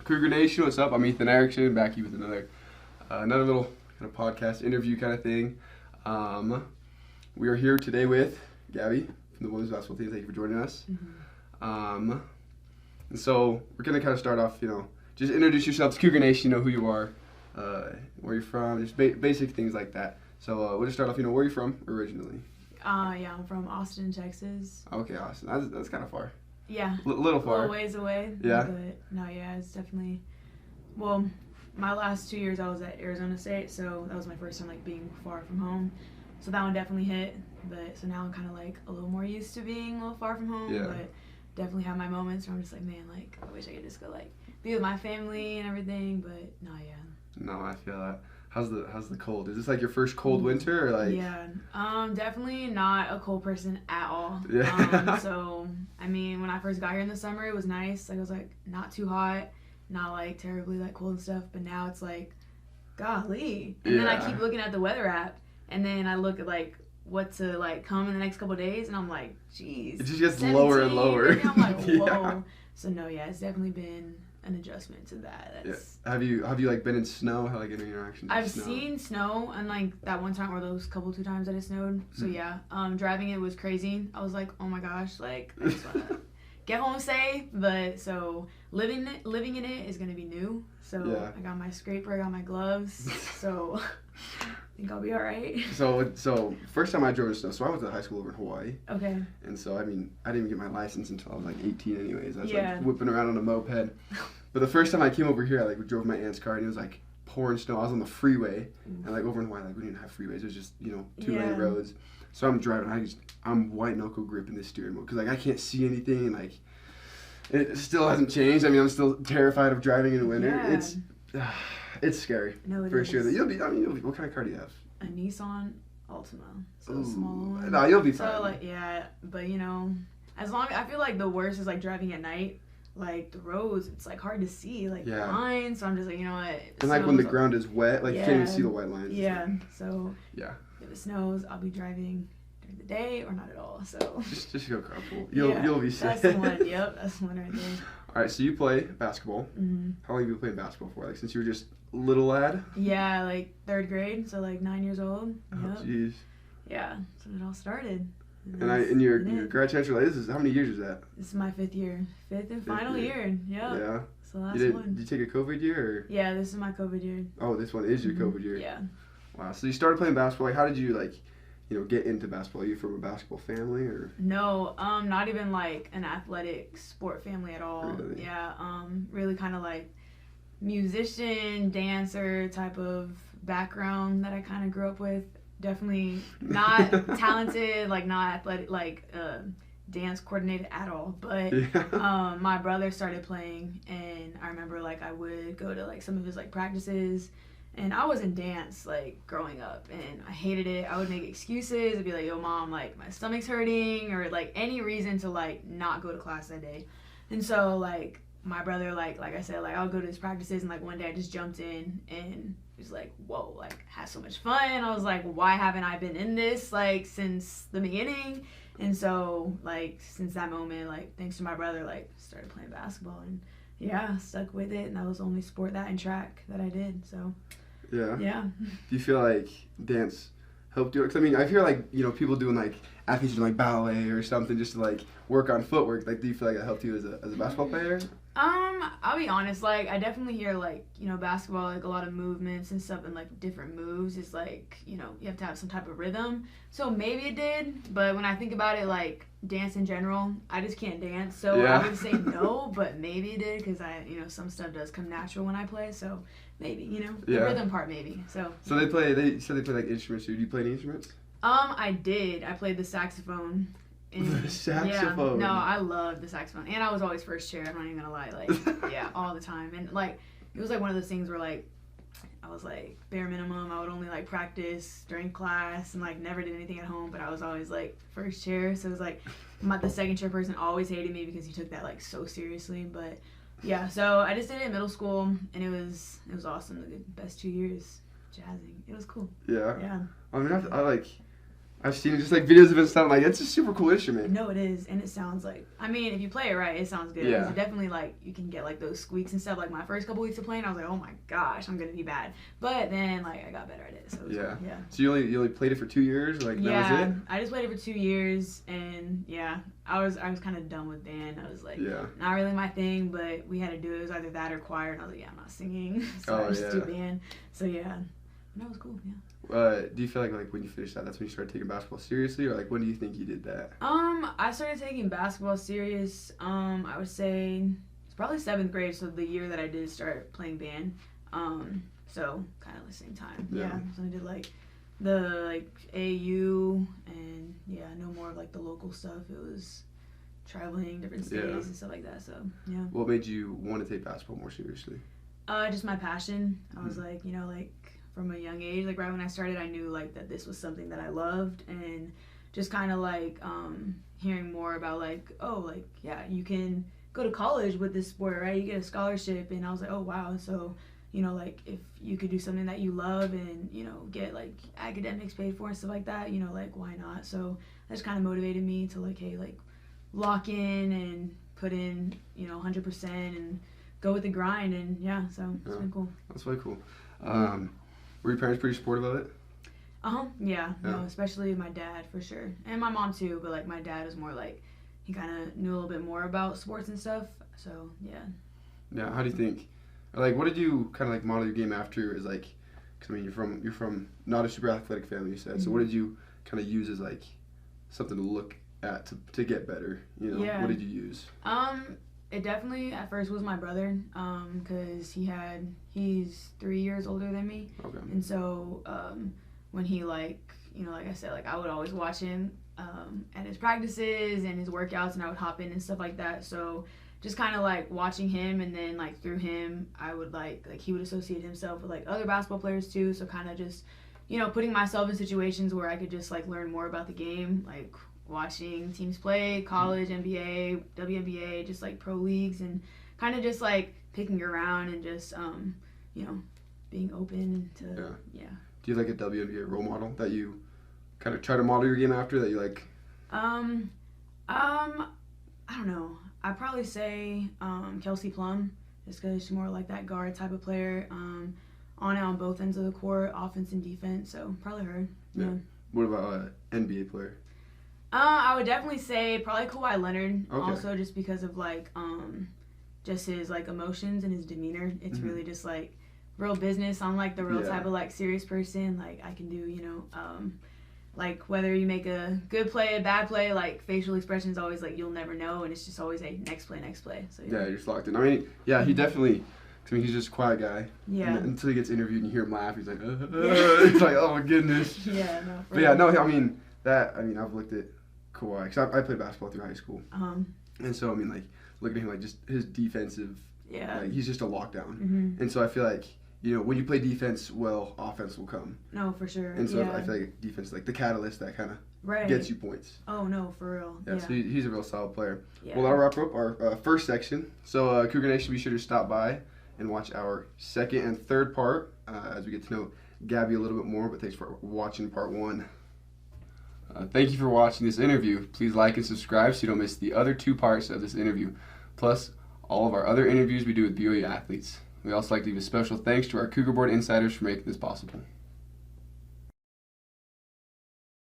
Cougar Nation, what's up? I'm Ethan Erickson, back here with another little kind of podcast interview kind of thing. We are here today with Gabby from the women's basketball team. Thank you for joining us. And so we're gonna kind of start off, just introduce yourself to Cougar Nation. Who you are, where you're from, just basic things like that. So we'll just start off. Where are you from originally? I'm from Austin, Texas. Okay, Austin. That's kind of far. Yeah. Little far. A little ways away. Yeah. But no, it's definitely. Well, my last 2 years I was at Arizona State, so that was my first time being far from home. So that one definitely hit. But so now I'm kind of a little more used to being a little far from home. Yeah. But definitely have my moments where I'm just man, I wish I could just go be with my family and everything. But no, yeah. No, I feel that. How's the cold? Is this your first cold winter or Yeah, definitely not a cold person at all. Yeah. So I mean, when I first got here in the summer, it was nice. It was not too hot, not terribly cold and stuff. But now it's golly. And then I keep looking at the weather app, and then I look at what to come in the next couple of days, and I'm geez. It just gets lower and lower. And I'm whoa. Yeah. So no, it's definitely been an adjustment to that. That's, yeah. Have you been in snow? How any interactions? I've seen snow, and that one time or those two times that it snowed. So yeah, driving it was crazy. I was oh my gosh, I just wanna get home safe. But so living in it is gonna be new. So yeah. I got my scraper, I got my gloves. So I think I'll be all right. So first time I drove in snow. So I went to high school over in Hawaii. Okay. And so I didn't even get my license until I was 18. Anyways, I was whipping around on a moped. But the first time I came over here, I drove my aunt's car, and it was pouring snow. I was on the freeway, and over in Hawaii, we didn't have freeways. It was just 2-lane roads. So I'm driving. I'm white knuckle gripping the steering wheel because I can't see anything, and it still hasn't changed. I mean, I'm still terrified of driving in the winter. Yeah. It's scary. No, it for is. sure. You'll be. What kind of car do you have? A Nissan Altima, so a small one. No, you'll be fine. So but as long I feel the worst is driving at night. The roads, it's hard to see lines. So I'm just you know what. And when the ground is wet, you can't even see the white lines. Yeah. So yeah. If it snows, I'll be driving during the day or not at all. So just go carpool. You'll be safe. That's the one. Yep, that's the one right there. All right, so you play basketball. Mm-hmm. How long have you been playing basketball for? Since you were just a little lad? Yeah, third grade, so 9 years old. Oh, yep. jeez. Yeah, so it all started. And your grad transfer, how many years is that? This is my fifth year. Fifth and final year. Yep. Yeah. It's the last Did one. you take a COVID year? Or? Yeah, this is my COVID year. Oh, this one is your COVID year? Yeah. Wow, so you started playing basketball. How did you, get into basketball? Are you from a basketball family? Or? No, not even, an athletic sport family at all. Really? Yeah, really kind of, musician, dancer type of background that I kind of grew up with. Definitely not talented, not athletic, dance coordinated at all. But my brother started playing, and I remember I would go to some of his practices, and I was in dance growing up, and I hated it. I would make excuses. I'd be yo mom, my stomach's hurting, or any reason to not go to class that day. And so my brother, like I said, I'll go to his practices, and one day I just jumped in, and he was whoa, had so much fun. I was why haven't I been in this since the beginning? And so since that moment, thanks to my brother, started playing basketball, and stuck with it. And that was the only sport, that and track, that I did. So yeah. Do you feel dance helped you? Because I feel people doing athletes doing ballet or something just to work on footwork. Do you feel it helped you as a basketball player? I'll be honest, I definitely hear basketball, a lot of movements and stuff, and different moves is you have to have some type of rhythm. So maybe it did, but when I think about it, dance in general, I just can't dance. So I would say no, but maybe it did, because some stuff does come natural when I play. So maybe, the rhythm part maybe. So they said they play instruments too. Do you play any instruments? I did. I played the saxophone. The saxophone. Yeah, no, I loved the saxophone, and I was always first chair. I'm not even gonna lie, all the time. And it was one of those things where I was bare minimum. I would only practice during class, and never did anything at home. But I was always first chair, so it was the second chair person always hated me because he took that so seriously. But yeah, so I just did it in middle school, and it was awesome. The best 2 years jazzing. It was cool. Yeah. Yeah. I mean, I've seen just like videos of it and stuff. Like, it's a super cool instrument. No, it is, and it sounds like. I mean, if you play it right, it sounds good. Yeah. It definitely like you can get like those squeaks and stuff. Like my first couple weeks of playing, I was like, oh my gosh, I'm gonna be bad. But then like I got better at it. So it was cool. Yeah. So you only played it for 2 years, like that was it? I just played it for 2 years, and yeah, I was kind of done with band. I was like, not really my thing, but we had to do it. It was either that or choir, and I was like, yeah, I'm not singing, so I just do band. So yeah, that was cool. Yeah. Do you feel like when you finished that's when you started taking basketball seriously, or like when do you think you did that? I started taking basketball serious. I would say it's probably 7th grade, so the year that I did start playing band. So kind of the same time. Yeah. So I did like the AAU and no more of like the local stuff. It was traveling different states and stuff like that. So yeah. What made you want to take basketball more seriously? Just my passion. I was like, from a young age, like right when I started, I knew like that this was something that I loved, and just kind of like hearing more about like, oh, like you can go to college with this sport, right? You get a scholarship, and I was like, oh wow, so like if you could do something that you love and get like academics paid for and stuff like that, like why not? So that just kind of motivated me to like, hey, like lock in and put in 100% and go with the grind, and so it's been cool. That's really cool. Were your parents pretty supportive of it? Yeah. No, especially my dad for sure, and my mom too. But like my dad was more like he kind of knew a little bit more about sports and stuff. So yeah. Yeah. How do you think? Like, what did you kind of like model your game after? Is like, cause I mean, you're from not a super athletic family, you said. So what did you kind of use as like something to look at to get better? What did you use? It definitely at first was my brother, cause he's 3 years older than me. Okay. And so when he like I said, like I would always watch him at his practices and his workouts, and I would hop in and stuff like that. So just kind of like watching him, and then like through him I would like he would associate himself with like other basketball players too. So kind of just putting myself in situations where I could just like learn more about the game, like watching teams play, college, NBA, WNBA, just like pro leagues, and kind of just like picking around and just being open to Do you have like a WNBA role model that you kind of try to model your game after, that you like? I don't know. I'd probably say Kelsey Plum, just because she's more like that guard type of player, on and on both ends of the court, offense and defense. So probably her. Yeah. What about NBA player? I would definitely say probably Kawhi Leonard. Okay. Also, just because of like just his like emotions and his demeanor. It's really just like real business. I'm like the real type of like serious person. Like I can do like whether you make a good play, a bad play, like facial expressions always like you'll never know, and it's just always a next play. So you're just locked in. I mean, he definitely. I mean, he's just a quiet guy. Yeah. Until he gets interviewed and you hear him laugh, he's like, he's like, oh my goodness. Yeah. No. But yeah, no. I mean I've looked at Kawhi, because I played basketball through high school. And so I mean, like looking at him, like just his defensive. Yeah. Like, he's just a lockdown. And so I feel like. When you play defense well, offense will come. No, for sure. And so I feel like defense is like the catalyst that kind of gets you points. Oh, no, for real. Yeah, so he's a real solid player. Yeah. Well, that'll wrap up our first section. So Cougar Nation, be sure to stop by and watch our second and third part as we get to know Gabby a little bit more. But thanks for watching part 1. Thank you for watching this interview. Please like and subscribe so you don't miss the other 2 parts of this interview, plus all of our other interviews we do with BYU athletes. We also like to give a special thanks to our Cougar Board insiders for making this possible.